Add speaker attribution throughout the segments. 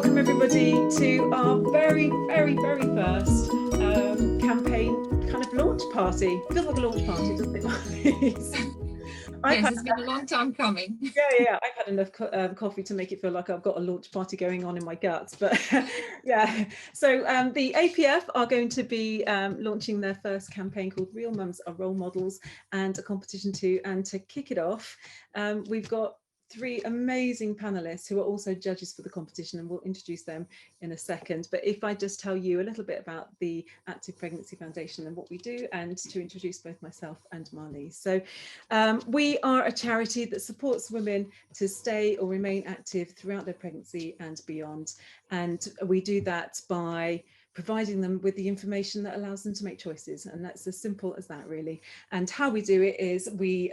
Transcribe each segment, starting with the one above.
Speaker 1: welcome everybody to our very first campaign kind of launch party. Feels like a launch party, doesn't it?
Speaker 2: Yes, it's been a long time coming.
Speaker 1: Yeah, I've had enough coffee to make it feel like I've got a launch party going on in my guts. But yeah, so the APF are going to be launching their first campaign called Real Mums Are Role Models, and a competition too. And to kick it off, we've got three amazing panelists who are also judges for the competition, and we'll introduce them in a second. But if I just tell you a little bit about the Active Pregnancy Foundation and what we do, and to introduce both myself and Marlies. So we are a charity that supports women to stay or remain active throughout their pregnancy and beyond. And we do that by providing them with the information that allows them to make choices, and that's as simple as that, really. And how we do it is we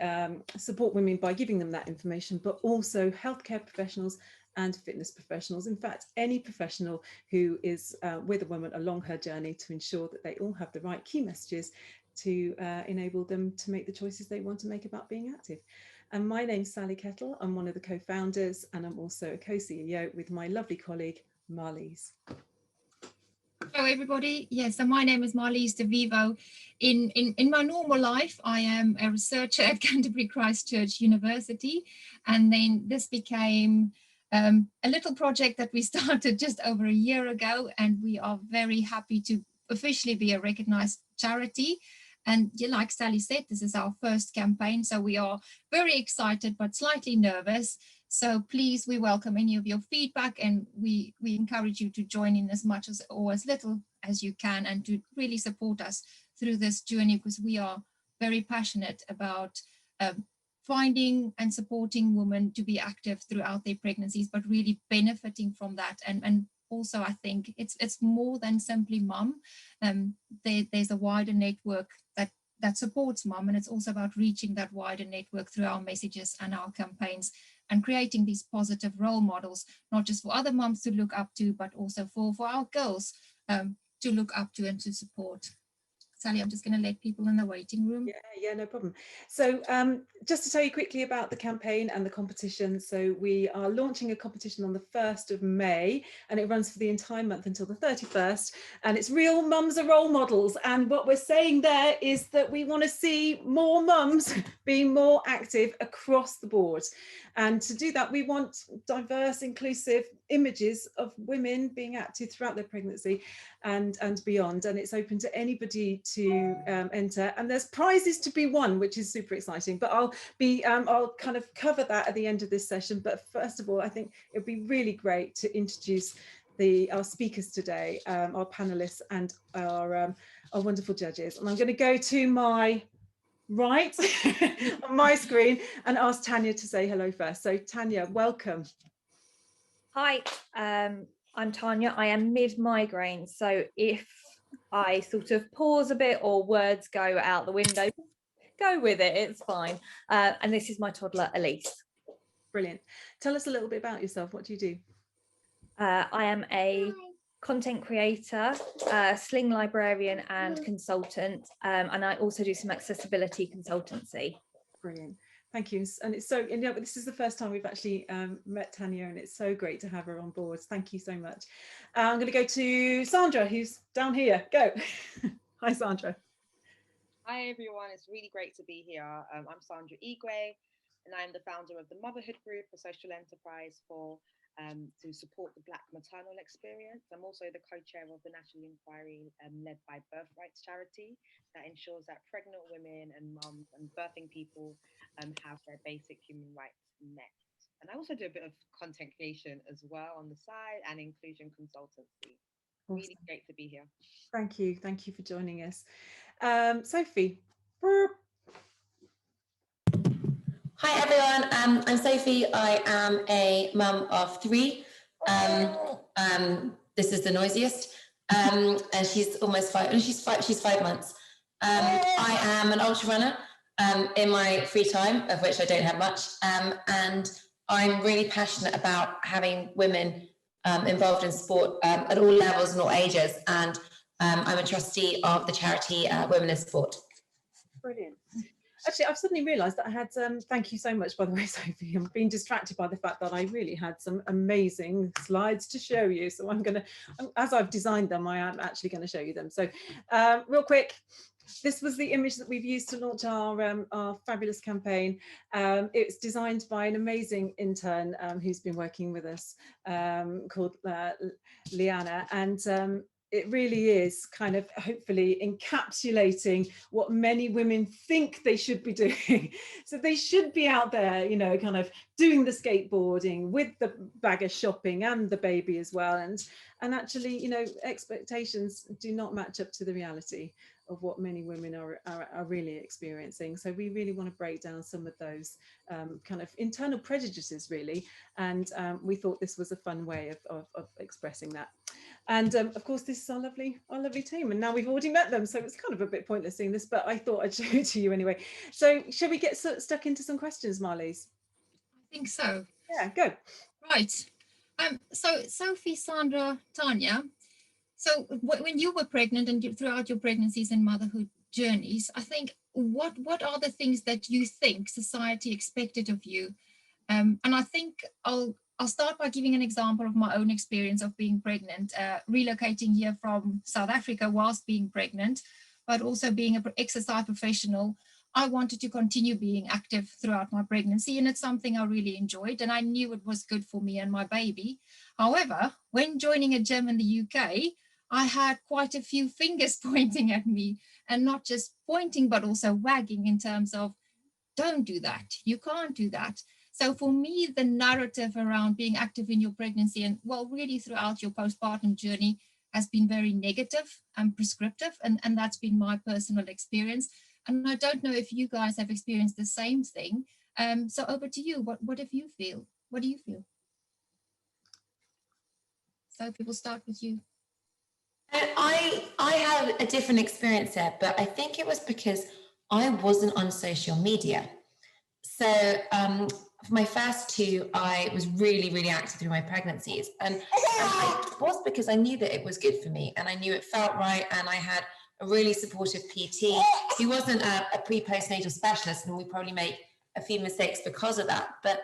Speaker 1: support women by giving them that information, but also healthcare professionals and fitness professionals, in fact any professional who is with a woman along her journey, to ensure that they all have the right key messages to enable them to make the choices they want to make about being active. And my name's Sally Kettle. I'm one of the co-founders, and I'm also a co-CEO with my lovely colleague Marlies.
Speaker 2: Hello everybody. Yes, so my name is Marlies de Vivo. In my normal life, I am a researcher at Canterbury Christchurch University, and then this became a little project that we started just over a year ago, and we are very happy to officially be a recognised charity. And like Sally said, this is our first campaign, so we are very excited but slightly nervous. So please, we welcome any of your feedback, and we encourage you to join in as much as or as little as you can, and to really support us through this journey, because we are very passionate about finding and supporting women to be active throughout their pregnancies, but really benefiting from that. And also, I think it's more than simply mum. There's a wider network that supports mum, and it's also about reaching that wider network through our messages and our campaigns, and creating these positive role models, not just for other mums to look up to, but also for our girls to look up to and to support. Sally, I'm just going to let people in the waiting room.
Speaker 1: Yeah, no problem. So just to tell you quickly about the campaign and the competition. So we are launching a competition on the 1st of May, and it runs for the entire month until the 31st. And it's Real Mums Are Role Models. And what we're saying there is that we want to see more mums being more active across the board. And to do that, we want diverse, inclusive images of women being active throughout their pregnancy and beyond. And it's open to anybody to enter. And there's prizes to be won, which is super exciting. But I'll kind of cover that at the end of this session. But first of all, I think it'd be really great to introduce our speakers today, our panelists, and our wonderful judges. And I'm going to go to my right on my screen and ask Tania to say hello first. So Tania, welcome.
Speaker 3: Hi, I'm Tania. I am mid-migraine, so if I sort of pause a bit or words go out the window, go with it, it's fine. And this is my toddler, Elise.
Speaker 1: Brilliant. Tell us a little bit about yourself. What do you do?
Speaker 3: I am a content creator, sling librarian and consultant, and I also do some accessibility consultancy.
Speaker 1: Brilliant. Thank you. And it's so, but this is the first time we've actually met Tania, and it's so great to have her on board. Thank you so much. I'm going to go to Sandra, who's down here. Go. Hi, Sandra.
Speaker 4: Hi, everyone. It's really great to be here. I'm Sandra Igwe, and I'm the founder of the Motherhood Group, a social enterprise to support the Black maternal experience. I'm also the co-chair of the National Inquiry led by Birthrights charity that ensures that pregnant women and mums and birthing people have their basic human rights met. And I also do a bit of content creation as well on the side, and inclusion consultancy. Awesome. Really great to be here.
Speaker 1: Thank you for joining us. Sophie.
Speaker 5: Hi everyone, I'm Sophie. I am a mum of 3. This is the noisiest, and she's almost 5. And she's 5 months. I am an ultra runner in my free time, of which I don't have much, and I'm really passionate about having women involved in sport at all levels and all ages. And I'm a trustee of the charity Women in Sport.
Speaker 1: Brilliant. Actually, I've suddenly realised that I had, thank you so much, by the way, Sophie. I'm being distracted by the fact that I really had some amazing slides to show you. So I'm going to, as I've designed them, I am actually going to show you them. So real quick, this was the image that we've used to launch our fabulous campaign. It's designed by an amazing intern who's been working with us called Liana. And it really is kind of hopefully encapsulating what many women think they should be doing. So they should be out there, you know, kind of doing the skateboarding with the bag of shopping and the baby as well. And actually, you know, expectations do not match up to the reality of what many women are really experiencing. So we really want to break down some of those kind of internal prejudices, really. And we thought this was a fun way of expressing that. And of course, this is our lovely team. And now we've already met them. So it's kind of a bit pointless seeing this, but I thought I'd show it to you anyway. So shall we get stuck into some questions, Marlies?
Speaker 2: I think so.
Speaker 1: Yeah, go.
Speaker 2: Right. So Sophie, Sandra, Tania, so when you were pregnant and throughout your pregnancies and motherhood journeys, I think, what are the things that you think society expected of you? And I think I'll start by giving an example of my own experience of being pregnant, relocating here from South Africa whilst being pregnant, but also being an exercise professional. I wanted to continue being active throughout my pregnancy, and it's something I really enjoyed, and I knew it was good for me and my baby. However, when joining a gym in the UK, I had quite a few fingers pointing at me, and not just pointing, but also wagging in terms of, don't do that, you can't do that. So for me, the narrative around being active in your pregnancy and, well, really throughout your postpartum journey has been very negative and prescriptive, and that's been my personal experience. And I don't know if you guys have experienced the same thing. So over to you. What do you feel? What do you feel? Sophie, we'll start with you.
Speaker 5: I had a different experience there, but I think it was because I wasn't on social media. So for my first two, I was really, really active through my pregnancies. And it was because I knew that it was good for me, and I knew it felt right, and I had a really supportive PT who wasn't a pre-postnatal specialist, and we probably make a few mistakes because of that. But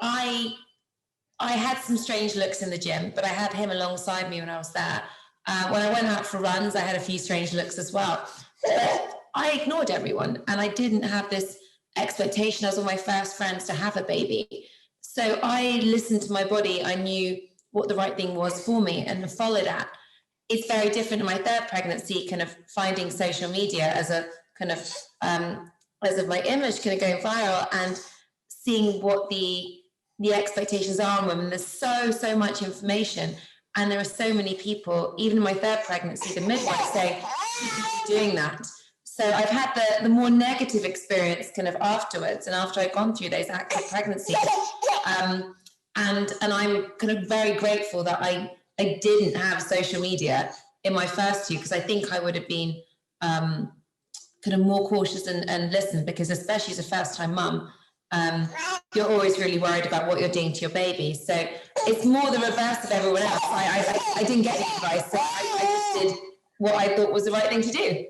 Speaker 5: I had some strange looks in the gym, but I had him alongside me when I was there. When I went out for runs, I had a few strange looks as well. But I ignored everyone, and I didn't have this expectation as all my first friends to have a baby. So I listened to my body. I knew what the right thing was for me and followed that. It's very different in my third pregnancy, kind of finding social media as a kind of, as of my image kind of going viral and seeing what the expectations are on women. There's so much information, and there are so many people, even in my third pregnancy, the midwife saying, you should be doing that. So I've had the more negative experience kind of afterwards, and after I've gone through those active pregnancies. And I'm kind of very grateful that I didn't have social media in my first two, because I think I would have been kind of more cautious and listened, because especially as a first-time mum, you're always really worried about what you're doing to your baby. So it's more the reverse of everyone else. I didn't get any advice, so I just did what I thought was the right thing to do.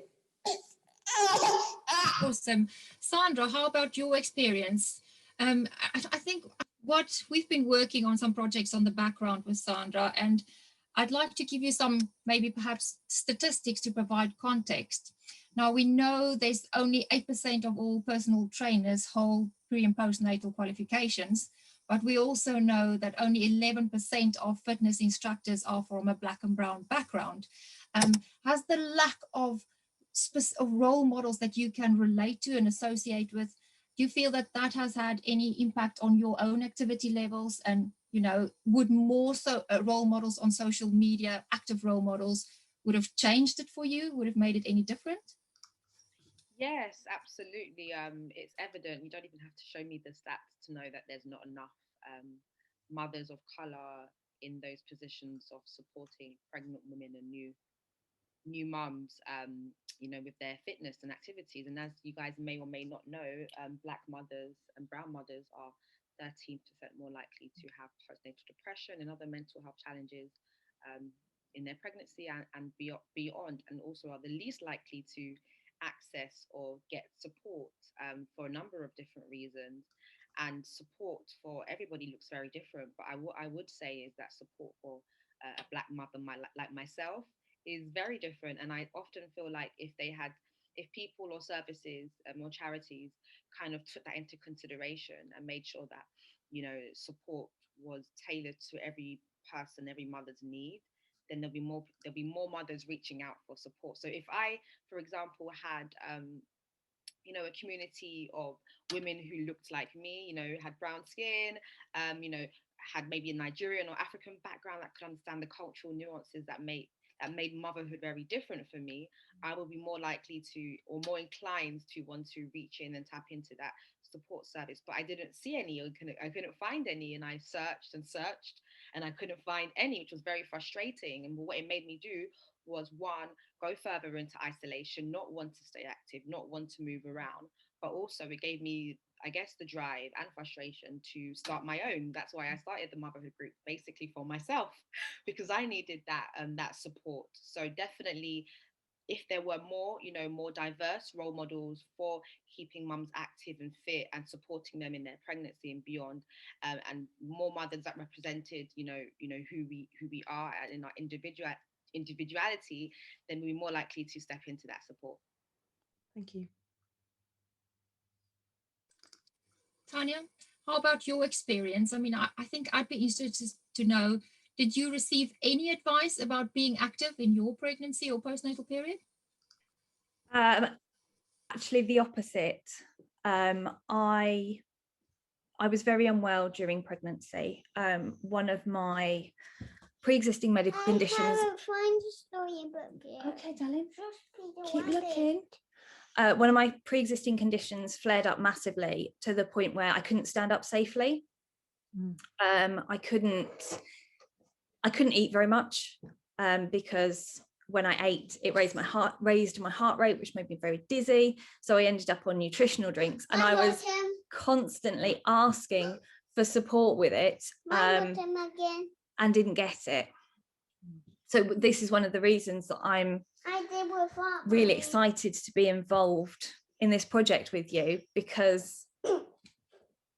Speaker 2: Awesome. Sandra, how about your experience? I think what we've been working on some projects on the background with Sandra, and I'd like to give you some maybe perhaps statistics to provide context. Now, we know there's only 8% of all personal trainers hold pre and postnatal qualifications, but we also know that only 11% of fitness instructors are from a Black and brown background. Has the lack of role models that you can relate to and associate with, do you feel that that has had any impact on your own activity levels? And, you know, would more so role models on social media, active role models, would have changed it for you? Would have made it any different?
Speaker 4: Yes, absolutely. It's evident. You don't even have to show me the stats to know that there's not enough mothers of colour in those positions of supporting pregnant women and new mums, you know, with their fitness and activities. And as you guys may or may not know, Black mothers and brown mothers are 13% more likely to have postnatal depression and other mental health challenges in their pregnancy and beyond, and also are the least likely to access or get support for a number of different reasons. And support for everybody looks very different. But what I would say is that support for a Black mother like myself is very different. And I often feel like if people or services or charities kind of took that into consideration and made sure that, you know, support was tailored to every person, every mother's need, then there'll be more mothers reaching out for support. So if I, for example, had you know, a community of women who looked like me, you know, had brown skin, you know, had maybe a Nigerian or African background, that could understand the cultural nuances that made motherhood very different for me, I will be more likely to, or more inclined to, want to reach in and tap into that support service. But I didn't see any, I couldn't find any, and I searched and searched and I couldn't find any, which was very frustrating. And what it made me do was, one, go further into isolation, not want to stay active, not want to move around, but also it gave me, I guess, the drive and frustration to start my own. That's why I started the motherhood group, basically for myself, because I needed that support. So definitely, if there were more, you know, more diverse role models for keeping mums active and fit and supporting them in their pregnancy and beyond, and more mothers that represented, you know, who we are and in our individuality, then we're more likely to step into that support.
Speaker 1: Thank you.
Speaker 2: Tania, how about your experience? I mean, I think I'd be interested to know, did you receive any advice about being active in your pregnancy or postnatal period?
Speaker 3: Actually, the opposite. I was very unwell during pregnancy. One of my pre-existing medical conditions. I can't find the storybook yet. Okay, darling. Keep looking. One of my pre-existing conditions flared up massively to the point where I couldn't stand up safely. I couldn't eat very much because when I ate, it raised my heart rate, which made me very dizzy. So I ended up on nutritional drinks, and I was constantly asking for support with it, and didn't get it. So this is one of the reasons that I'm really excited to be involved in this project with you, because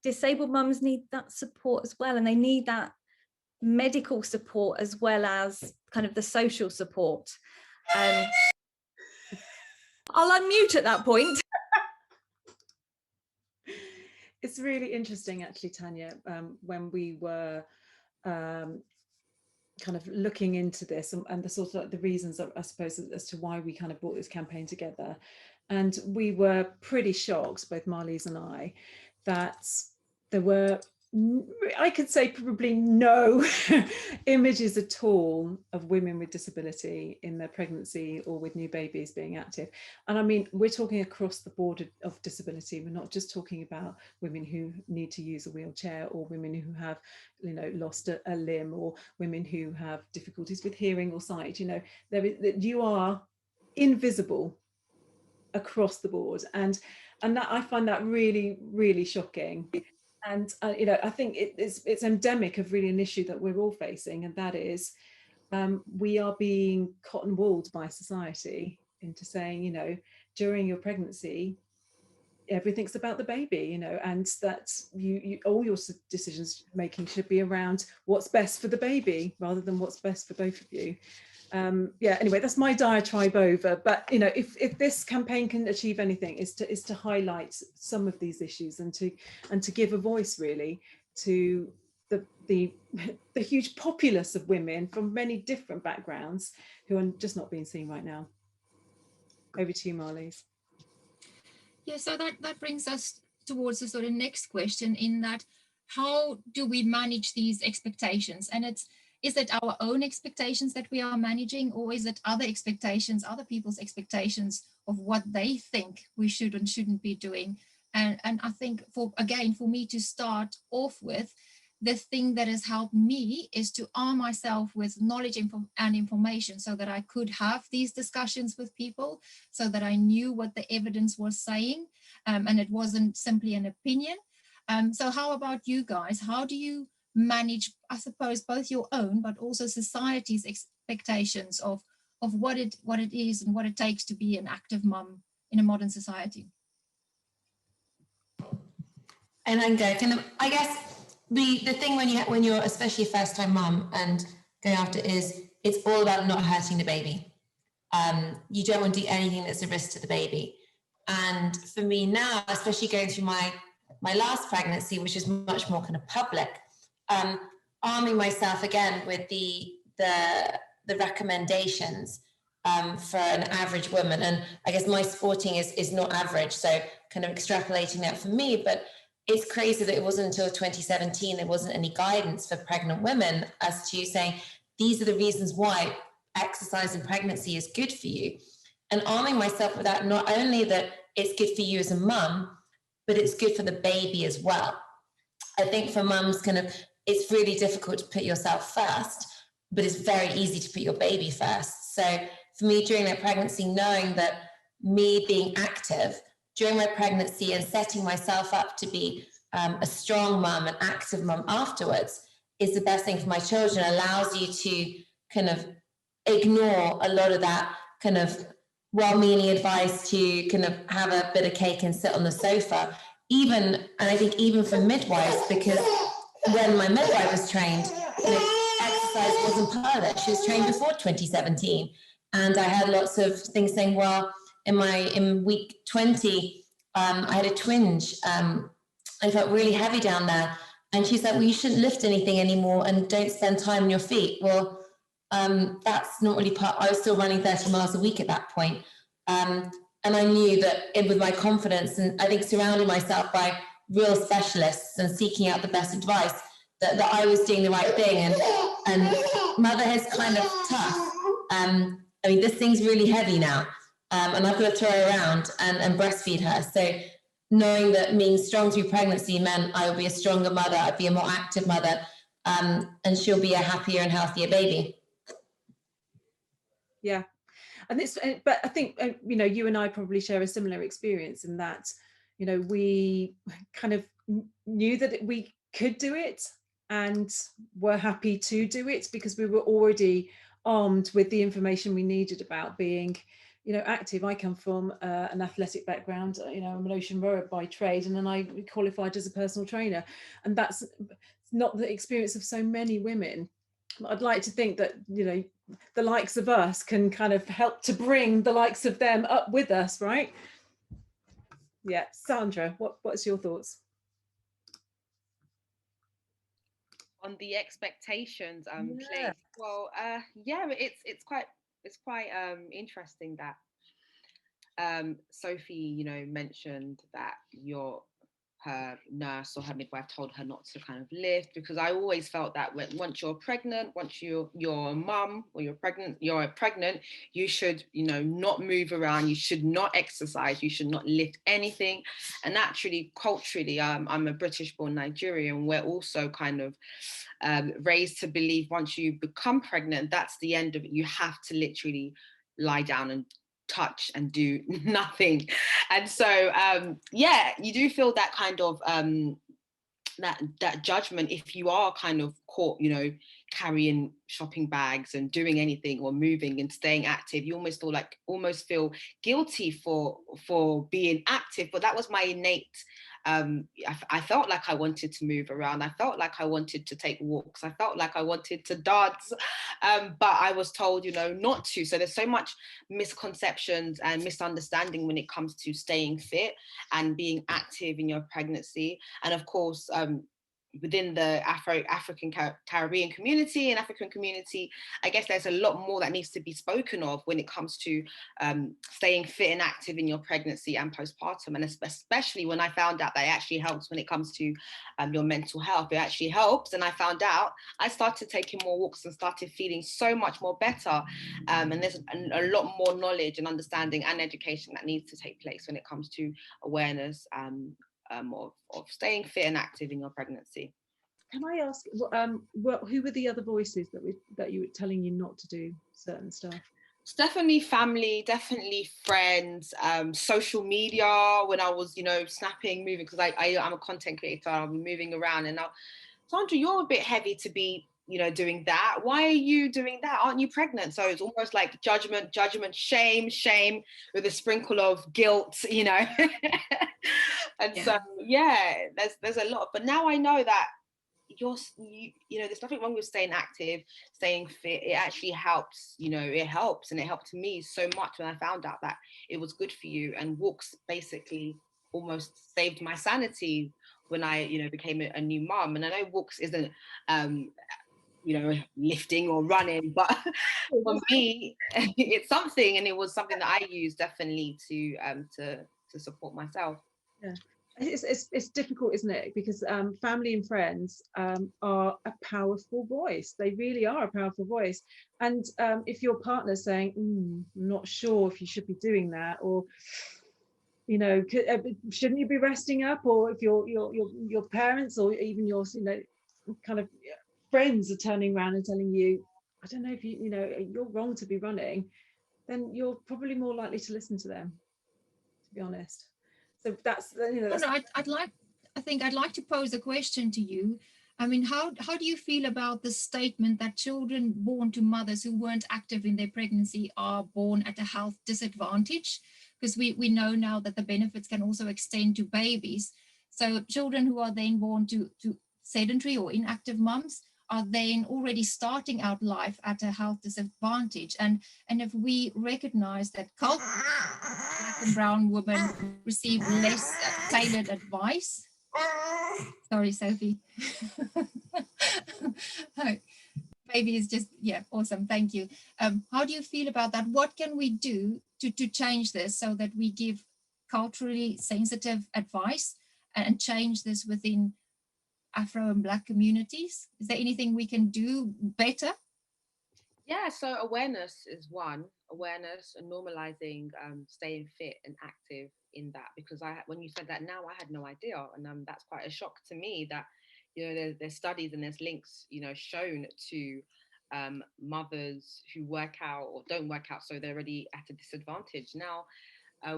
Speaker 3: disabled mums need that support as well, and they need that medical support as well as kind of the social support. I'll unmute at that point.
Speaker 1: It's really interesting, actually, Tania, when we were kind of looking into this and the sort of like the reasons, I suppose, as to why we kind of brought this campaign together. And we were pretty shocked, both Marlies and I, that there were, I could say, probably no images at all of women with disability in their pregnancy or with new babies being active. And I mean, we're talking across the board of disability. We're not just talking about women who need to use a wheelchair, or women who have, you know, lost a limb, or women who have difficulties with hearing or sight. You know, you are invisible across the board, and that, I find that really, really shocking. And you know, I think it's endemic of really an issue that we're all facing, and that is we are being cotton-wooled by society into saying, you know, during your pregnancy, everything's about the baby, you know, and that you all your decisions making should be around what's best for the baby rather than what's best for both of you. Yeah, anyway, that's my diatribe over. But you know, if this campaign can achieve anything, is to highlight some of these issues and to give a voice really to the huge populace of women from many different backgrounds who are just not being seen right now. Over to you, Marlies.
Speaker 2: Yeah, so that brings us towards the sort of next question, in that, how do we manage these expectations? And is it our own expectations that we are managing, or is it other expectations, other people's expectations of what they think we should and shouldn't be doing? And I think for me to start off with, the thing that has helped me is to arm myself with knowledge and information, so that I could have these discussions with people, so that I knew what the evidence was saying, and it wasn't simply an opinion. So how about you guys? How do you manage, I suppose, both your own but also society's expectations of what it is and what it takes to be an active mum in a modern society.
Speaker 5: And then go kind of, I guess the thing when you're especially a first time mum and going after is it's all about not hurting the baby. You don't want to do anything that's a risk to the baby. And for me now, especially going through my last pregnancy, which is much more kind of public, arming myself again with the recommendations for an average woman. And I guess my sporting is not average, so kind of extrapolating that for me, but it's crazy that it wasn't until 2017 there wasn't any guidance for pregnant women as to saying these are the reasons why exercise in pregnancy is good for you, and arming myself with that, not only that it's good for you as a mum, but it's good for the baby as well. I think for mums, kind of, it's really difficult to put yourself first, but it's very easy to put your baby first. So for me during that pregnancy, knowing that me being active during my pregnancy and setting myself up to be a strong mum, an active mum afterwards is the best thing for my children, allows you to kind of ignore a lot of that kind of well-meaning advice to kind of have a bit of cake and sit on the sofa. And I think even for midwives, because when my midwife was trained, exercise wasn't part of it. She was trained before 2017. And I had lots of things saying, well, in week 20, I had a twinge. I felt really heavy down there. And she's like, well, you shouldn't lift anything anymore and don't spend time on your feet. Well, that's not really I was still running 30 miles a week at that point. And I knew that with my confidence and I think surrounding myself by real specialists and seeking out the best advice, that I was doing the right thing. And motherhood is kind of tough. I mean, this thing's really heavy now. And I've got to throw her around and breastfeed her. So knowing that being strong through pregnancy meant I would be a stronger mother, I'd be a more active mother, and she'll be a happier and healthier baby.
Speaker 1: Yeah. And but I think, you and I probably share a similar experience in that, we kind of knew that we could do it and were happy to do it because we were already armed with the information we needed about being, active. I come from an athletic background, I'm an ocean rower by trade, and then I qualified as a personal trainer. And that's not the experience of so many women. I'd like to think that, the likes of us can kind of help to bring the likes of them up with us, right? Yeah, Sandra, what's your thoughts?
Speaker 4: On the expectations place. Well, yeah, it's quite interesting that Sophie, mentioned that her nurse or her midwife told her not to kind of lift, because I always felt that once you're pregnant, once you're a mum or you're pregnant, you should, not move around, you should not exercise, you should not lift anything. And naturally, culturally, I'm a British-born Nigerian, we're also kind of raised to believe once you become pregnant, that's the end of it. You have to literally lie down and touch and do nothing. And so you do feel that kind of that judgment if you are kind of caught, carrying shopping bags and doing anything or moving and staying active. You almost feel guilty for being active. But that was my innate I felt like I wanted to move around. I felt like I wanted to take walks. I felt like I wanted to dance, but I was told, not to. So there's so much misconceptions and misunderstanding when it comes to staying fit and being active in your pregnancy. And of course, within the African Caribbean community and African community, I guess there's a lot more that needs to be spoken of when it comes to staying fit and active in your pregnancy and postpartum. And especially when I found out that it actually helps when it comes to your mental health. It actually helps. And I found out, I started taking more walks and started feeling so much more better. And there's a lot more knowledge and understanding and education that needs to take place when it comes to awareness of staying fit and active in your pregnancy.
Speaker 1: Can I ask, who were the other voices that you were telling you not to do certain stuff?
Speaker 4: It's definitely family, definitely friends, social media. When I was, snapping, moving, because I'm a content creator, I'll be moving around, and now, Sandra, you're a bit heavy to be you know, doing that? Why are you doing that? Aren't you pregnant? So it's almost like judgment, shame with a sprinkle of guilt, you know. And so yeah, there's a lot. But now I know that you know, there's nothing wrong with staying active, staying fit. It actually helps, you know, it helps. And it helped me so much when I found out that it was good for you. And walks basically almost saved my sanity when I, you know, became a new mum. And I know walks isn't you know, lifting or running, but for me it's something, and it was something that I used definitely to support myself.
Speaker 1: Yeah. It's difficult, isn't it? Because family and friends are a powerful voice. They really are a powerful voice. And if your partner's saying, I'm not sure if you should be doing that, or, you know, shouldn't you be resting up? Or if your parents or even your, you know, kind of friends are turning around and telling you, I don't know if you know, you're wrong to be running, then you're probably more likely to listen to them, to be honest. So that's, you know, that's...
Speaker 2: No, I think I'd like to pose a question to you. I mean, how do you feel about the statement that children born to mothers who weren't active in their pregnancy are born at a health disadvantage? Because we know now that the benefits can also extend to babies. So children who are then born to sedentary or inactive mums are then already starting out life at a health disadvantage. And if we recognize that black and brown women receive less tailored advice. Sorry, Sophie. Baby is just, yeah, awesome. Thank you. How do you feel about that? What can we do to change this so that we give culturally sensitive advice and change this within Afro and Black communities? Is there anything we can do better?
Speaker 4: Yeah, so awareness is one. Awareness and normalizing staying fit and active in that, because when you said that now, I had no idea, and that's quite a shock to me that, you know, there's studies and there's links, you know, shown to mothers who work out or don't work out, so they're already at a disadvantage. Now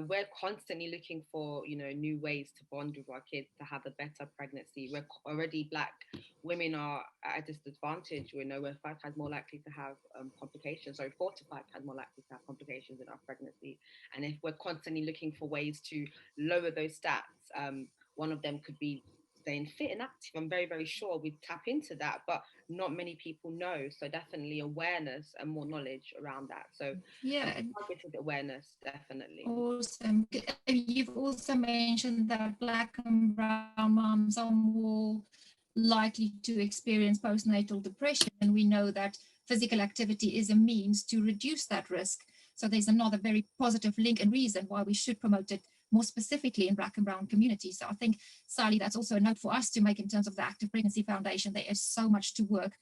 Speaker 4: we're constantly looking for, you know, new ways to bond with our kids to have a better pregnancy. We're already, Black women are at a disadvantage. We know we're 5 times more likely to have complications. So 4 to 5 times more likely to have complications in our pregnancy. And if we're constantly looking for ways to lower those stats, one of them could be staying fit and active. I'm very, very sure we tap into that, but not many people know. So definitely awareness and more knowledge around that. So
Speaker 2: yeah,
Speaker 4: targeted awareness, definitely.
Speaker 2: Awesome. You've also mentioned that Black and brown moms are more likely to experience postnatal depression, and we know that physical activity is a means to reduce that risk. So there's another very positive link and reason why we should promote it more specifically in Black and brown communities. So I think, Sally, that's also a note for us to make in terms of the Active Pregnancy Foundation. There is so much to work,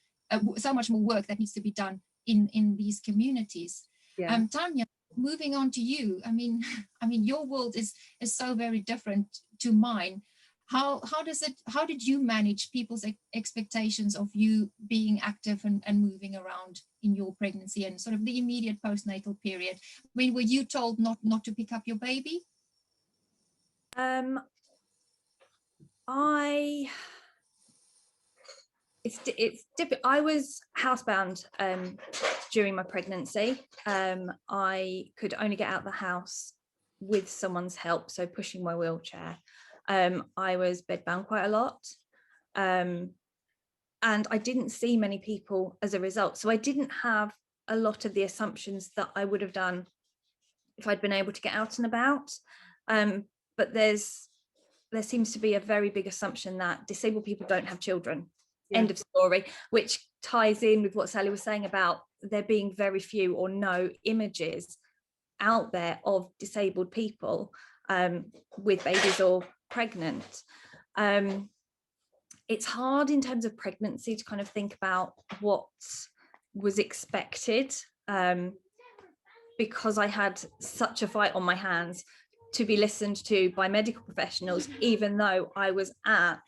Speaker 2: so much more work that needs to be done in these communities.
Speaker 1: Yeah.
Speaker 2: Tania, moving on to you. I mean, your world is so very different to mine. How did you manage people's expectations of you being active and moving around in your pregnancy and sort of the immediate postnatal period? I mean, were you told not to pick up your baby?
Speaker 3: I was housebound during my pregnancy. I could only get out of the house with someone's help, so pushing my wheelchair. I was bedbound quite a lot, and I didn't see many people as a result. So I didn't have a lot of the assumptions that I would have done if I'd been able to get out and about. But there seems to be a very big assumption that disabled people don't have children. Yeah. End of story, which ties in with what Sally was saying about there being very few or no images out there of disabled people with babies or pregnant. It's hard in terms of pregnancy to kind of think about what was expected, because I had such a fight on my hands to be listened to by medical professionals, even though I was at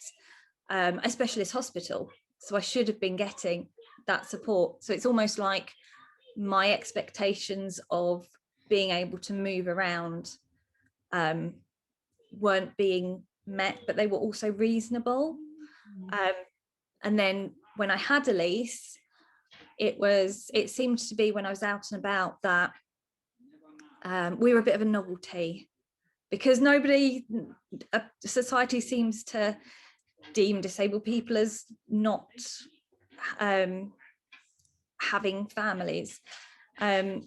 Speaker 3: a specialist hospital. So I should have been getting that support. So it's almost like my expectations of being able to move around weren't being met, but they were also reasonable. And then when I had Elise, it seemed to be when I was out and about that we were a bit of a novelty, because society seems to deem disabled people as not having families, and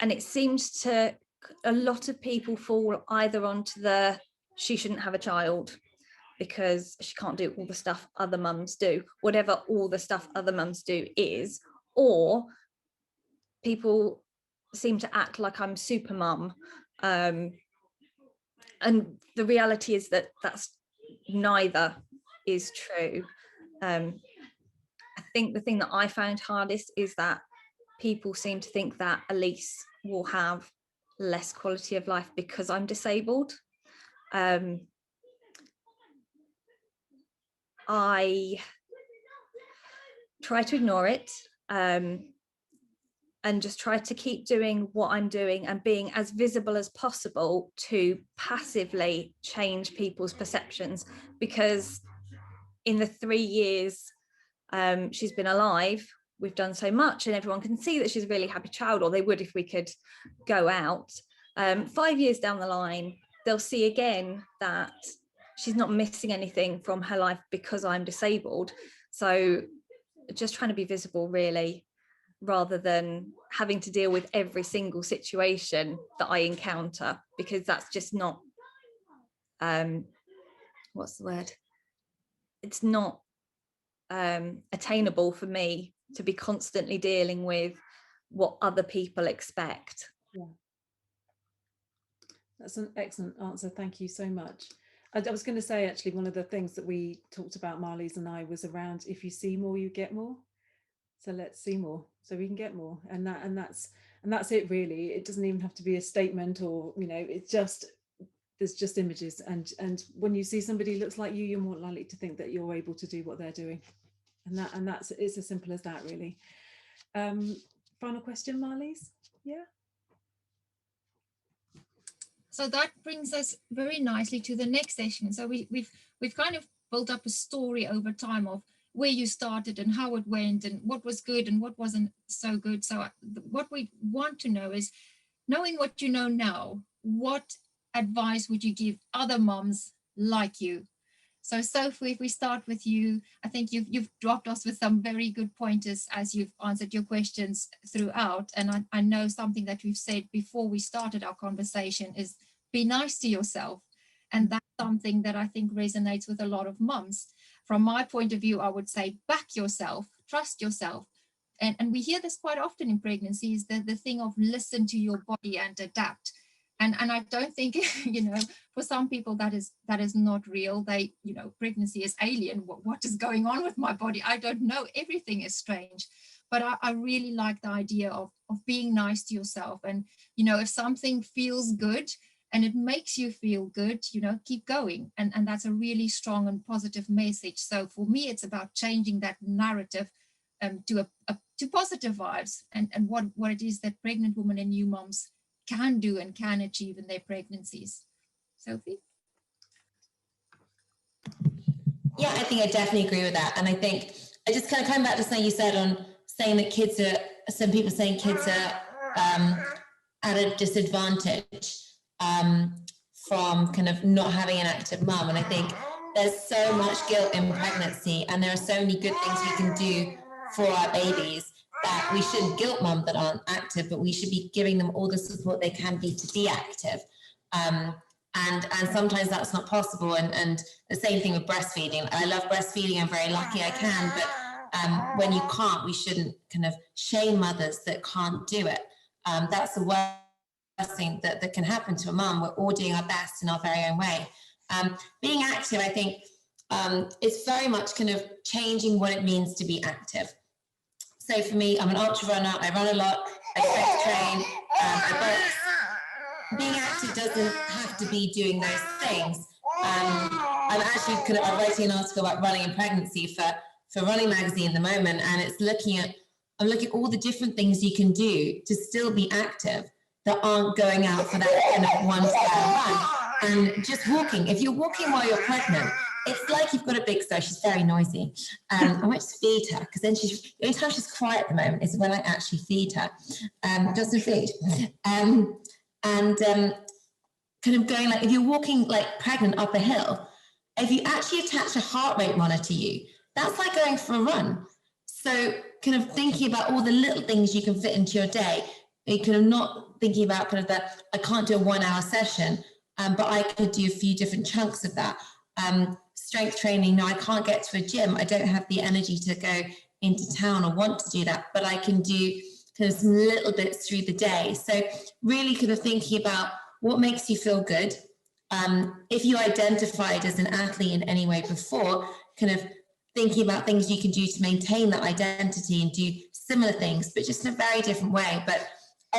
Speaker 3: it seems to a lot of people fall either onto the she shouldn't have a child because she can't do all the stuff other mums do, whatever all the stuff other mums do is, or people seem to act like I'm super mum, and the reality is that that's neither is true. I think the thing that I found hardest is that people seem to think that Elise will have less quality of life because I'm disabled. I try to ignore it, and just try to keep doing what I'm doing and being as visible as possible to passively change people's perceptions, because in the 3 years she's been alive, we've done so much, and everyone can see that she's a really happy child, or they would if we could go out. 5 years down the line, they'll see again that she's not missing anything from her life because I'm disabled. So just trying to be visible, really, rather than having to deal with every single situation that I encounter, because that's just not, what's the word? It's not attainable for me to be constantly dealing with what other people expect.
Speaker 1: Yeah. That's an excellent answer. Thank you so much. I was going to say, actually, one of the things that we talked about, Marlies and I, was around if you see more, you get more. So let's see more so we can get more. And that's it, really. It doesn't even have to be a statement, or, you know, it's just, there's just images. And when you see somebody who looks like you, you're more likely to think that you're able to do what they're doing. And that's it's as simple as that, really. Final question, Marlies? Yeah.
Speaker 2: So that brings us very nicely to the next session. So we've kind of built up a story over time of where you started and how it went and what was good and what wasn't so good. So what we want to know is, knowing what you know now, what advice would you give other moms like you? So Sophie, if we start with you, I think you've dropped us with some very good pointers as you've answered your questions throughout. And I know something that we've said before we started our conversation is be nice to yourself. And that's something that I think resonates with a lot of mums. From my point of view, I would say back yourself, trust yourself. And we hear this quite often in pregnancy, is the thing of listen to your body and adapt. And I don't think, you know, for some people that is not real. They, you know, pregnancy is alien. What is going on with my body? I don't know. Everything is strange. But I really like the idea of being nice to yourself. And, you know, if something feels good and it makes you feel good, you know, keep going. And that's a really strong and positive message. So for me, it's about changing that narrative to positive vibes and what it is that pregnant women and new moms can do and can achieve in their pregnancies. Sophie?
Speaker 5: Yeah, I think I definitely agree with that. And I think I just kind of come back to something you said on saying that some people saying kids are at a disadvantage from kind of not having an active mum. And I think there's so much guilt in pregnancy, and there are so many good things we can do for our babies, that we shouldn't guilt mum that aren't active, but we should be giving them all the support they can be to be active. And sometimes that's not possible. And the same thing with breastfeeding. I love breastfeeding. I'm very lucky I can, but when you can't, we shouldn't kind of shame mothers that can't do it. That's the worst thing that can happen to a mum. We're all doing our best in our very own way. Being active, I think, is very much kind of changing what it means to be active. So for me, I'm an ultra runner. I run a lot. I strength train. I box. Being active doesn't have to be doing those things. I'm actually I'm writing an article about running in pregnancy for Running Magazine at the moment, and I'm looking at all the different things you can do to still be active that aren't going out for that kind of 1 to 5 run. And just walking. If you're walking while you're pregnant, it's like you've got a big soul. She's very noisy. I might just feed her, because then the only time she's quiet at the moment is when I actually feed her. Just some food. Kind of going, like, if you're walking like pregnant up a hill, if you actually attach a heart rate monitor to you, that's like going for a run. So kind of thinking about all the little things you can fit into your day. You kind of not thinking about kind of that, I can't do a 1 hour session, but I could do a few different chunks of that. Strength training, no, I can't get to a gym. I don't have the energy to go into town or want to do that, but I can do kind of some little bits through the day. So really kind of thinking about what makes you feel good. If you identified as an athlete in any way before, kind of thinking about things you can do to maintain that identity and do similar things, but just in a very different way. But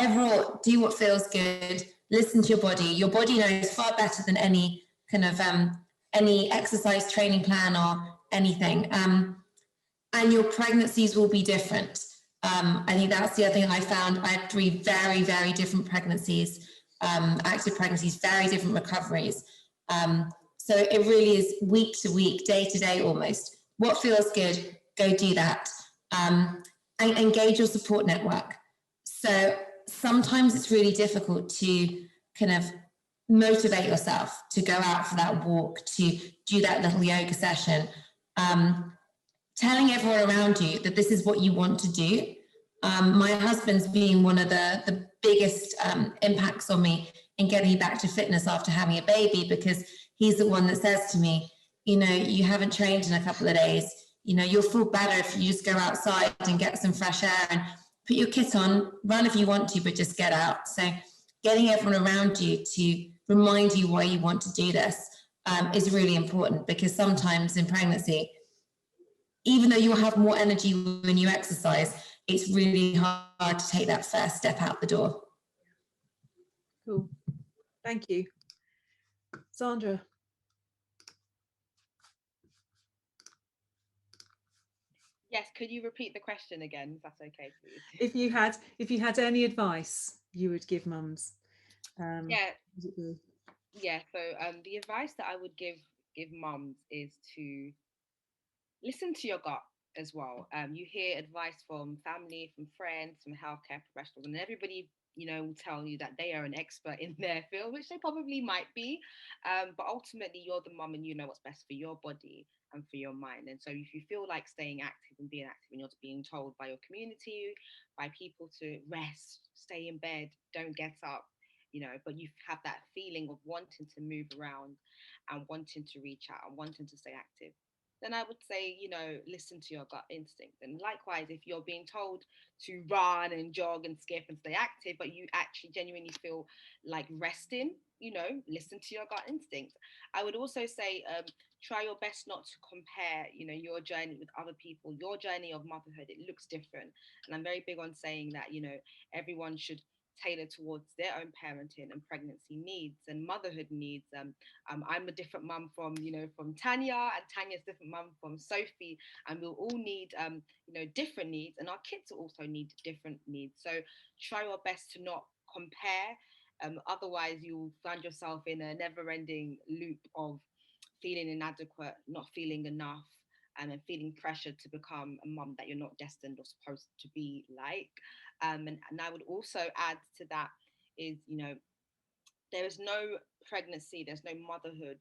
Speaker 5: overall, do what feels good, listen to your body. Your body knows far better than any kind of any exercise training plan or anything. And your pregnancies will be different. I think that's the other thing I found. I had 3 very, very different pregnancies, active pregnancies, very different recoveries. So it really is week to week, day to day almost. What feels good, go do that. And engage your support network. So sometimes it's really difficult to kind of motivate yourself to go out for that walk, to do that little yoga session. Telling everyone around you that this is what you want to do. My husband's been one of the biggest impacts on me in getting me back to fitness after having a baby, because he's the one that says to me, you know, you haven't trained in a couple of days. You know, you'll feel better if you just go outside and get some fresh air and put your kit on, run if you want to, but just get out. So getting everyone around you to remind you why you want to do this is really important, because sometimes in pregnancy, even though you'll have more energy when you exercise, it's really hard to take that first step out the door.
Speaker 1: Cool. Thank you. Sandra.
Speaker 4: Yes, could you repeat the question again, if that's okay, please?
Speaker 1: If you had any advice you would give mums,
Speaker 4: Yeah. So the advice that I would give mums is to listen to your gut as well. You hear advice from family, from friends, from healthcare professionals, and everybody, you know, will tell you that they are an expert in their field, which they probably might be. But ultimately, you're the mum and you know what's best for your body and for your mind. And so if you feel like staying active and being active and you're being told by your community, by people to rest, stay in bed, don't get up, you know, but you have that feeling of wanting to move around and wanting to reach out and wanting to stay active, then I would say, you know, listen to your gut instinct. And likewise, if you're being told to run and jog and skip and stay active, but you actually genuinely feel like resting, you know, listen to your gut instinct. I would also say, try your best not to compare, you know, your journey with other people. Your journey of motherhood, it looks different. And I'm very big on saying that, you know, everyone should tailor towards their own parenting and pregnancy needs and motherhood needs. I'm a different mum from Tania, and Tania's different mum from Sophie, and we'll all need you know, different needs, and our kids will also need different needs. So try your best to not compare. Otherwise you'll find yourself in a never-ending loop of feeling inadequate, not feeling enough, and then feeling pressure to become a mum that you're not destined or supposed to be like. And I would also add to that is, you know, there is no pregnancy, there's no motherhood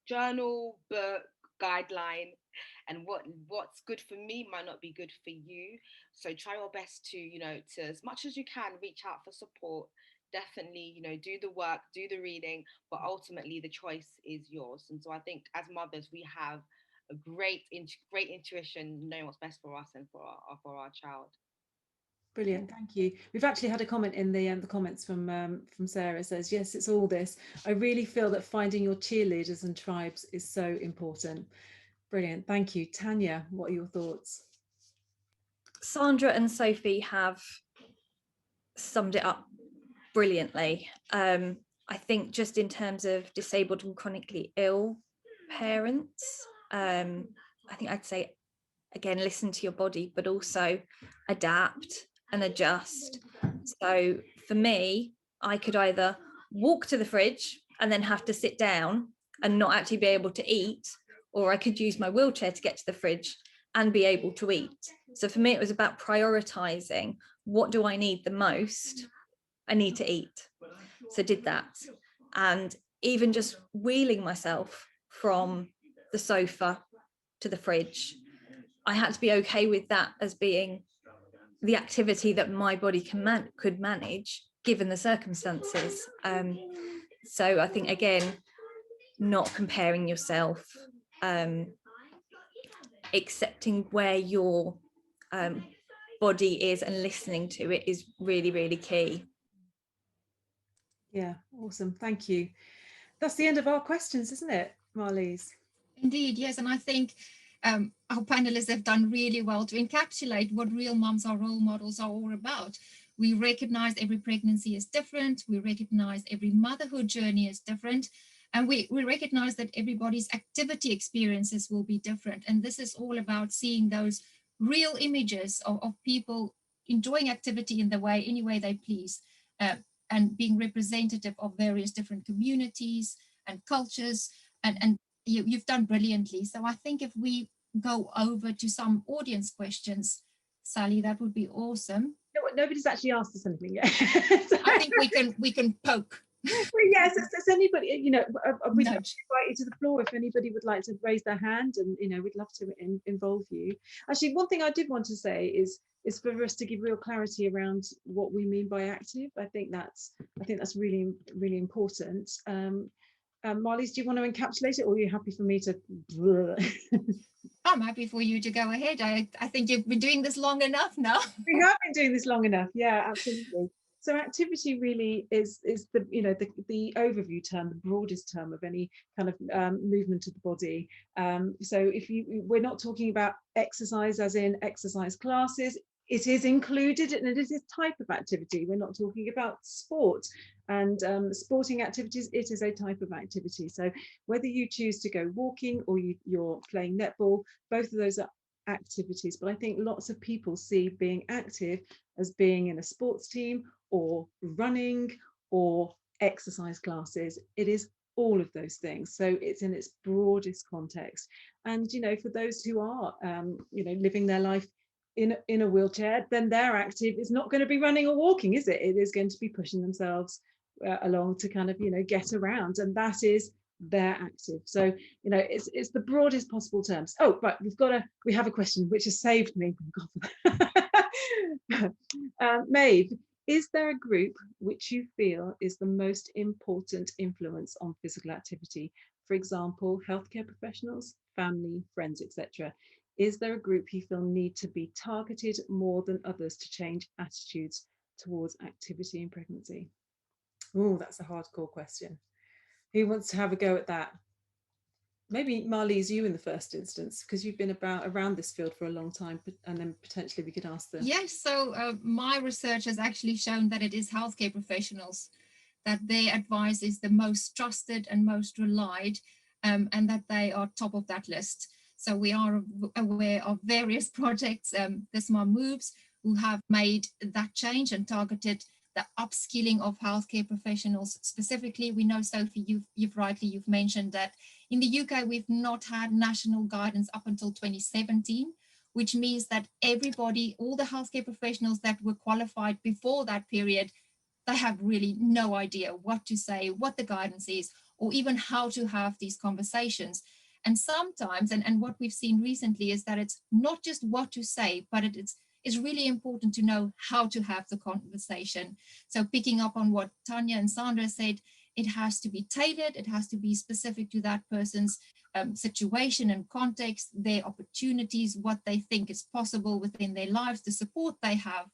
Speaker 4: journal, book, guideline, and what's good for me might not be good for you. So try your best to, you know, to as much as you can reach out for support. Definitely, you know, do the work, do the reading, but ultimately the choice is yours. And so I think as mothers, we have a great intuition, knowing what's best for us and for our child.
Speaker 1: Brilliant, thank you. We've actually had a comment in the comments from Sarah. Says, yes, it's all this. I really feel that finding your cheerleaders and tribes is so important. Brilliant, thank you. Tania, what are your thoughts?
Speaker 3: Sandra and Sophie have summed it up brilliantly. I think just in terms of disabled and chronically ill parents, I think I'd say, again, listen to your body, but also adapt and adjust. So for me, I could either walk to the fridge and then have to sit down and not actually be able to eat, or I could use my wheelchair to get to the fridge and be able to eat. So for me, it was about prioritizing, what do I need the most? I need to eat. So did that. And even just wheeling myself from the sofa to the fridge, I had to be okay with that as being the activity that my body could manage given the circumstances. So I think, again, not comparing yourself, accepting where your body is and listening to it is really, really key.
Speaker 1: Yeah, awesome. Thank you. That's the end of our questions, isn't it, Marlies?
Speaker 2: Indeed, yes. And I think our panelists have done really well to encapsulate what Real Mums Are Role Models are all about. We recognize every pregnancy is different. We recognize every motherhood journey is different. And we recognize that everybody's activity experiences will be different. And this is all about seeing those real images of people enjoying activity in any way they please, and being representative of various different communities and cultures. And you've done brilliantly. So I think if we go over to some audience questions, Sally, that would be awesome.
Speaker 1: Nobody's actually asked us anything yet. So,
Speaker 2: I think we can poke.
Speaker 1: well, yes, if there's anybody, you know, we'd love to invite you to the floor if anybody would like to raise their hand, and you know, we'd love to involve you. Actually, one thing I did want to say is for us to give real clarity around what we mean by active. I think that's really, really important. Marlies, do you want to encapsulate it, or are you happy for me to?
Speaker 2: I'm happy for you to go ahead. I think you've been doing this long enough now.
Speaker 1: We have been doing this long enough. Yeah, absolutely. So activity really is the, you know, the overview term, the broadest term of any kind of movement of the body. So we're not talking about exercise as in exercise classes. It is included and it is a type of activity. We're not talking about sport and sporting activities. It is a type of activity. So whether you choose to go walking or you're playing netball, both of those are activities. But I think lots of people see being active as being in a sports team or running or exercise classes. It is all of those things. So it's in its broadest context. And, you know, for those who are, you know, living their life in a wheelchair, then their active is not going to be running or walking, is it? It is going to be pushing themselves along to kind of, you know, get around, and that is their active. So, you know, it's the broadest possible terms. Oh, right, we have a question which has saved me. Maeve, is there a group which you feel is the most important influence on physical activity? For example, healthcare professionals, family, friends, etc. Is there a group you feel need to be targeted more than others to change attitudes towards activity in pregnancy? Oh, that's a hardcore question. Who wants to have a go at that? Maybe Marlies, you in the first instance, because you've been around this field for a long time, and then potentially we could ask them.
Speaker 2: Yes, so my research has actually shown that it is healthcare professionals, that their advice is the most trusted and most relied, and that they are top of that list. So we are aware of various projects, This Mom Moves, who have made that change and targeted the upskilling of healthcare professionals. Specifically, we know, Sophie, you've mentioned that in the UK, we've not had national guidance up until 2017, which means that everybody, all the healthcare professionals that were qualified before that period, they have really no idea what to say, what the guidance is, or even how to have these conversations. And sometimes, and what we've seen recently is that it's not just what to say, but it's really important to know how to have the conversation. So picking up on what Tania and Sandra said, it has to be tailored, it has to be specific to that person's situation and context, their opportunities, what they think is possible within their lives, the support they have.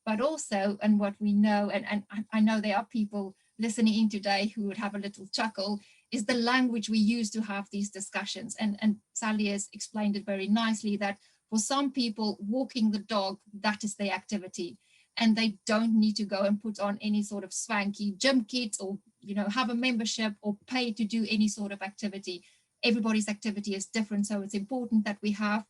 Speaker 2: But also, and what we know, and I know there are people listening in today who would have a little chuckle, is the language we use to have these discussions. And Sally has explained it very nicely that for some people, walking the dog, that is their activity. And they don't need to go and put on any sort of swanky gym kit or, you know, have a membership or pay to do any sort of activity. Everybody's activity is different. So it's important that we have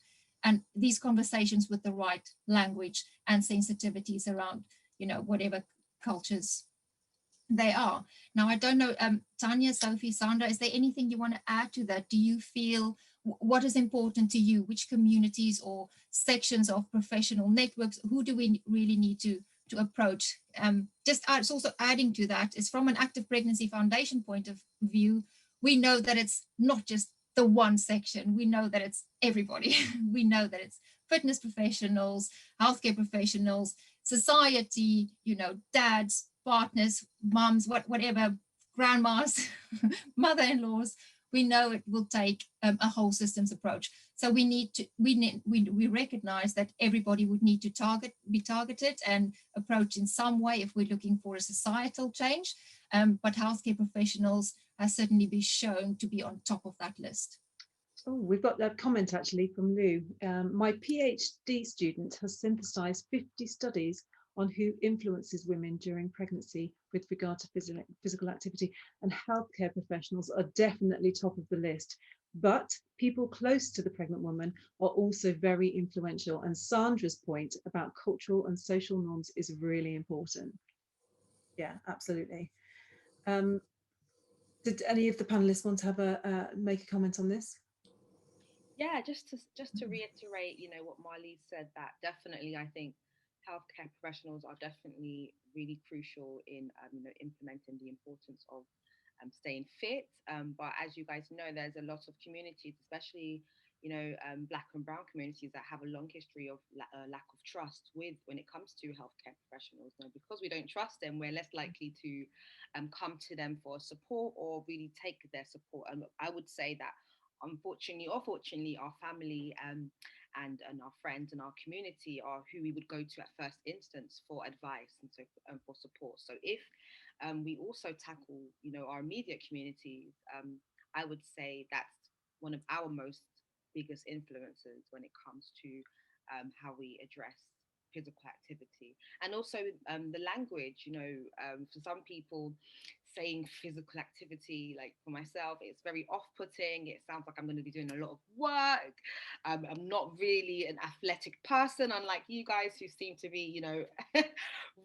Speaker 2: these conversations with the right language and sensitivities around, you know, whatever cultures They are. Now, I don't know, Tania, Sophie, Sandra, is there anything you want to add to that? Do you feel, what is important to you? Which communities or sections of professional networks, who do we really need to approach? It's also adding to that is from an Active Pregnancy Foundation point of view, we know that it's not just the one section. We know that it's everybody. We know that it's fitness professionals, healthcare professionals, society, you know, dads, partners, mums, whatever, grandmas, mother-in-laws. We know it will take a whole systems approach. So we recognize that everybody would need to be targeted and approached in some way if we're looking for a societal change. But healthcare professionals has certainly been shown to be on top of that list.
Speaker 1: Oh, we've got a comment actually from Lou. My PhD student has synthesized 50 studies on who influences women during pregnancy with regard to physical activity, and healthcare professionals are definitely top of the list. But people close to the pregnant woman are also very influential. And Sandra's point about cultural and social norms is really important. Yeah, absolutely. Did any of the panelists want to have make a comment on this?
Speaker 4: Yeah, just to reiterate, you know, what Marlise said, that definitely I think healthcare professionals are definitely really crucial in you know, implementing the importance of staying fit. But as you guys know, there's a lot of communities, especially, you know, Black and brown communities that have a long history of lack of trust with when it comes to healthcare professionals. And because we don't trust them, we're less likely to come to them for support or really take their support. And I would say that unfortunately or fortunately, our family and our friends and our community are who we would go to at first instance for advice and so for support. So if we also tackle, you know, our immediate communities, I would say that's one of our most biggest influences when it comes to how we address physical activity. And also the language, you know, for some people saying physical activity, like for myself, it's very off-putting. It sounds like I'm going to be doing a lot of work. I'm not really an athletic person, unlike you guys who seem to be, you know,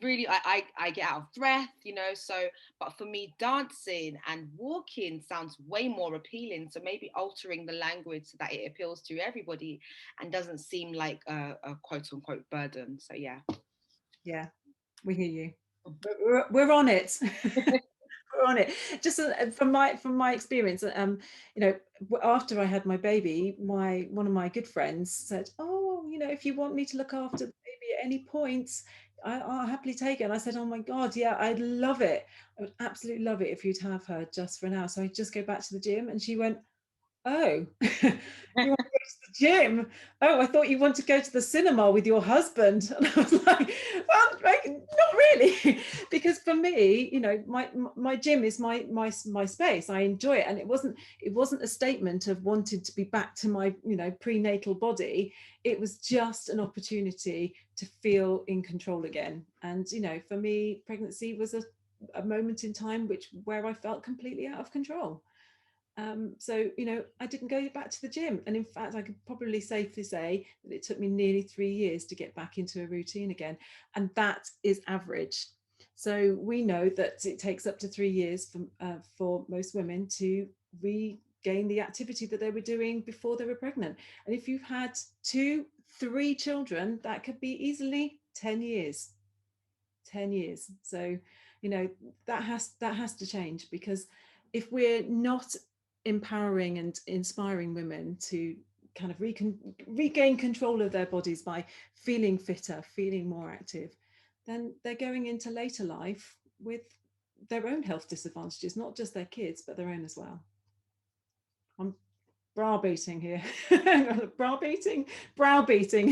Speaker 4: really, I get out of breath, you know. So, but for me, dancing and walking sounds way more appealing. So maybe altering the language so that it appeals to everybody and doesn't seem like a quote unquote burden. So yeah.
Speaker 1: Yeah, we hear you. We're on it. We're on it. Just from my experience, you know, after I had my baby, one of my good friends said, "Oh, you know, if you want me to look after the baby at any point, I'll happily take it." And I said, "Oh my God, yeah, I'd love it. I would absolutely love it if you'd have her just for an hour." So I just go back to the gym, and she went, "Oh, you want to go to the gym? Oh, I thought you want to go to the cinema with your husband." And I was like, "Well, not really," because for me, you know, my gym is my space. I enjoy it, and it wasn't a statement of wanting to be back to my, you know, prenatal body. It was just an opportunity to feel in control again. And you know, for me, pregnancy was a moment in time where I felt completely out of control. So, you know, I didn't go back to the gym. And in fact, I could probably safely say that it took me nearly 3 years to get back into a routine again. And that is average. So we know that it takes up to 3 years for most women to regain the activity that they were doing before they were pregnant. And if you've had 2, 3 children, that could be easily 10 years. 10 years. So, you know, that has to change, because if we're not empowering and inspiring women to kind of regain control of their bodies by feeling fitter, feeling more active, then they're going into later life with their own health disadvantages, not just their kids, but their own as well. I'm browbeating here. browbeating,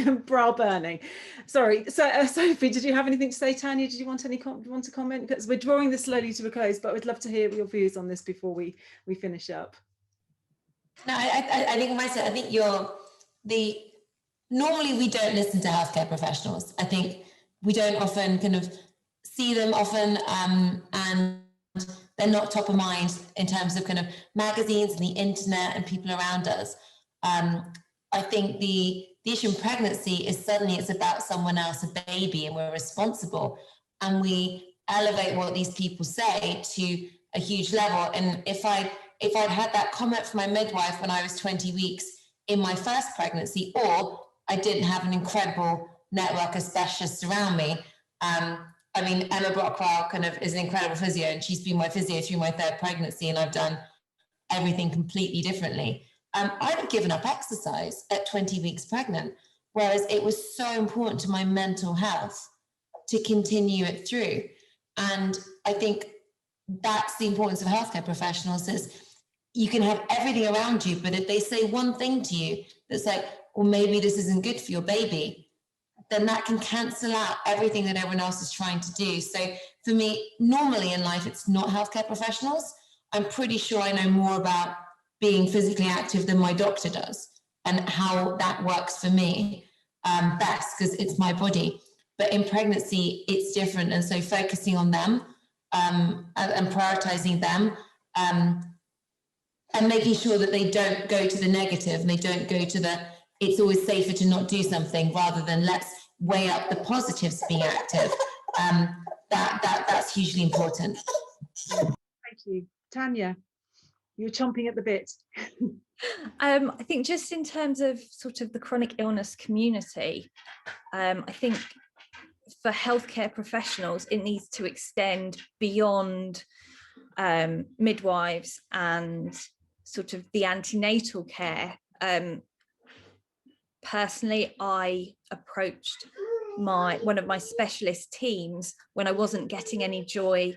Speaker 1: and brow burning. Sorry. So Sophie, did you have anything to say? Tania, did you want to comment? Because we're drawing this slowly to a close, but we'd love to hear your views on this before we finish up.
Speaker 5: No, I think I think normally we don't listen to healthcare professionals. I think we don't often kind of see them often, and they're not top of mind in terms of kind of magazines and the internet and people around us. I think the issue in pregnancy is suddenly it's about someone else, a baby, and we're responsible. And we elevate what these people say to a huge level. And if I'd had that comment from my midwife when I was 20 weeks in my first pregnancy, or I didn't have an incredible network of specialists around me. I mean, Emma Brockwell kind of is an incredible physio, and she's been my physio through my third pregnancy, and I've done everything completely differently. I'd have given up exercise at 20 weeks pregnant, whereas it was so important to my mental health to continue it through. And I think that's the importance of healthcare professionals, is you can have everything around you, but if they say one thing to you that's like, well, maybe this isn't good for your baby, then that can cancel out everything that everyone else is trying to do. So for me, normally in life, it's not healthcare professionals. I'm pretty sure I know more about being physically active than my doctor does, and how that works for me best, because it's my body. But in pregnancy, it's different. And so focusing on them and prioritizing them, and making sure that they don't go to the negative, and they don't go to the, it's always safer to not do something, rather than let's weigh up the positives of being active. That's hugely important.
Speaker 1: Thank you. Tania, you're chomping at the bit.
Speaker 3: I think just in terms of sort of the chronic illness community, I think for healthcare professionals, it needs to extend beyond midwives and sort of the antenatal care. Personally, I approached one of my specialist teams when I wasn't getting any joy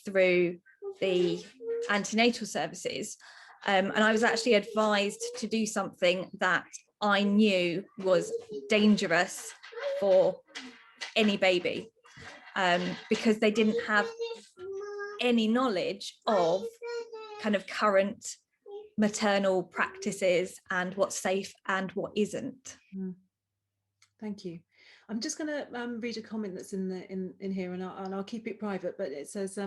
Speaker 3: through the antenatal services, and I was actually advised to do something that I knew was dangerous for any baby, because they didn't have any knowledge of kind of current maternal practices and what's safe and what isn't.
Speaker 1: Thank you. I'm just going to read a comment that's in here, and I'll keep it private, but it says,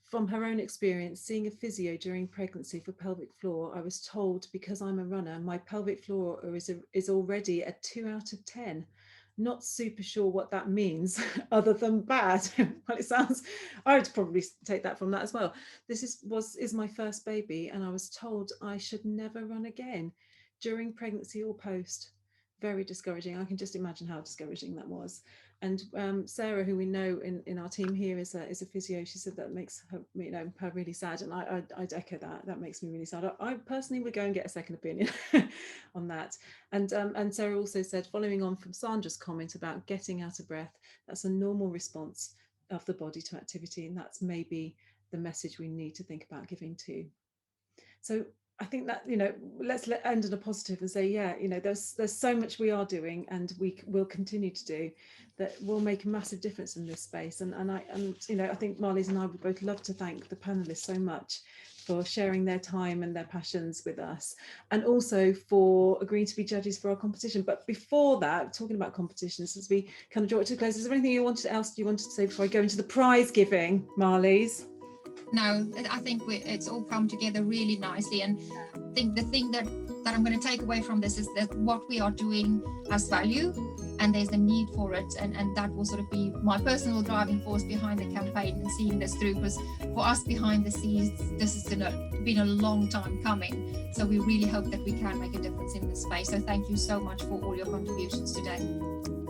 Speaker 1: from her own experience, seeing a physio during pregnancy for pelvic floor, I was told because I'm a runner, my pelvic floor is already a 2 out of 10. Not super sure what that means other than bad. Well, it sounds, I would probably take that from that as well. This is my first baby, and I was told I should never run again during pregnancy or post. Very discouraging. I can just imagine how discouraging that was. And Sarah, who we know in our team here, is a physio. She said that makes her, her really sad, and I'd echo that. That makes me really sad. I personally would go and get a second opinion on that. And Sarah also said, following on from Sandra's comment about getting out of breath, that's a normal response of the body to activity, and that's maybe the message we need to think about giving too. So I think that, let's end on a positive and say, yeah, there's so much we are doing, and we will continue to do, that will make a massive difference in this space. And I think Marlies and I would both love to thank the panelists so much for sharing their time and their passions with us, and also for agreeing to be judges for our competition. But before that, talking about competitions, as we kind of draw it to a close, is there anything else you wanted to say before I go into the prize giving, Marlies?
Speaker 2: No, I think it's all come together really nicely, and I think the thing that I'm going to take away from this is that what we are doing has value, and there's a need for it, and that will sort of be my personal driving force behind the campaign and seeing this through, because for us behind the scenes, this has been a long time coming, so we really hope that we can make a difference in this space. So thank you so much for all your contributions today.